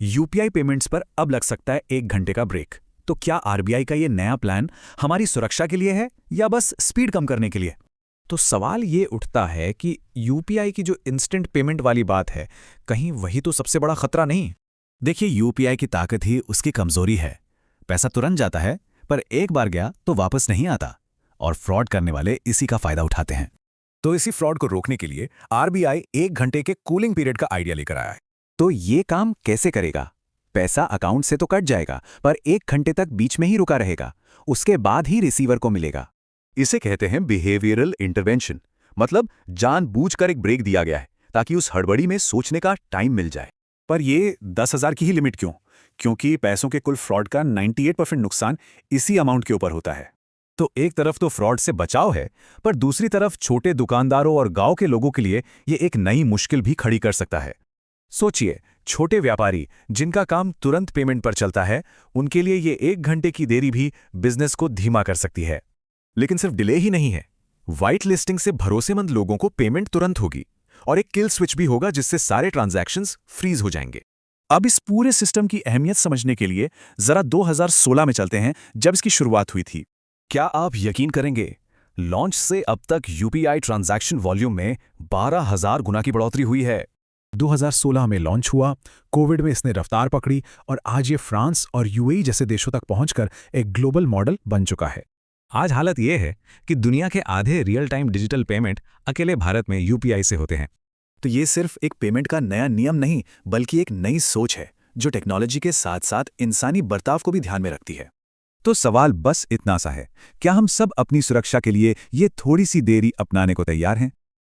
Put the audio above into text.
UPI payments पर अब लग सकता है 1 घंटे का ब्रेक। तो क्या आरबीआई का ये नया प्लान हमारी सुरक्षा के लिए है या बस स्पीड कम करने के लिए? तो सवाल ये उठता है कि यूपीआई की जो इंस्टेंट पेमेंट वाली बात है, कहीं वही तो सबसे बड़ा खतरा नहीं? देखिए, यूपीआई की ताकत ही उसकी कमजोरी है। पैसा तुरंत जाता है, पर एक बार गया तो वापस नहीं आता, और फ्रॉड करने वाले इसी का फायदा उठाते हैं। तो इसी फ्रॉड को रोकने के लिए आरबीआई 1 घंटे के कूलिंग पीरियड का आइडिया लेकर आया है। तो ये काम कैसे करेगा? पैसा अकाउंट से तो कट जाएगा, पर 1 घंटे तक बीच में ही रुका रहेगा। उसके बाद ही रिसीवर को मिलेगा। इसे कहते हैं बिहेवियरल इंटरवेंशन। मतलब जानबूझकर एक ब्रेक दिया गया है ताकि उस हड़बड़ी में सोचने का टाइम मिल जाए। पर ये 10,000 की ही लिमिट क्यों? क्योंकि पैसों के कुल फ्रॉड का 98% नुकसान इसी अमाउंट के ऊपर होता है। तो एक तरफ तो फ्रॉड से बचाव है, पर दूसरी तरफ छोटे दुकानदारों और गांव के लोगों के लिए ये एक नई मुश्किल भी खड़ी कर सकता है। सोचिए, छोटे व्यापारी जिनका काम तुरंत पेमेंट पर चलता है, उनके लिए ये 1 घंटे की देरी भी बिजनेस को धीमा कर सकती है। लेकिन सिर्फ डिले ही नहीं है, व्हाइट लिस्टिंग से भरोसेमंद लोगों को पेमेंट तुरंत होगी, और एक किल स्विच भी होगा जिससे सारे ट्रांजैक्शंस फ्रीज हो जाएंगे। अब इस पूरे सिस्टम की अहमियत समझने के लिए जरा 2016 में चलते हैं, जब इसकी शुरुआत हुई थी। क्या आप यकीन करेंगे, लॉन्च से अब तक यूपीआई ट्रांजैक्शन वॉल्यूम में 12,000 गुना की बढ़ोतरी हुई है। 2016 में लॉन्च हुआ, कोविड में इसने रफ्तार पकड़ी, और आज ये फ्रांस और यूएई जैसे देशों तक पहुंचकर एक ग्लोबल मॉडल बन चुका है। आज हालत यह है कि दुनिया के आधे रियल टाइम डिजिटल पेमेंट अकेले भारत में यूपीआई से होते हैं। तो ये सिर्फ एक पेमेंट का नया नियम नहीं, बल्कि एक नई सोच है जो टेक्नोलॉजी के साथ साथ इंसानी बर्ताव को भी ध्यान में रखती है। तो सवाल बस इतना सा है, क्या हम सब अपनी सुरक्षा के लिए ये थोड़ी सी देरी अपनाने को तैयार हैं?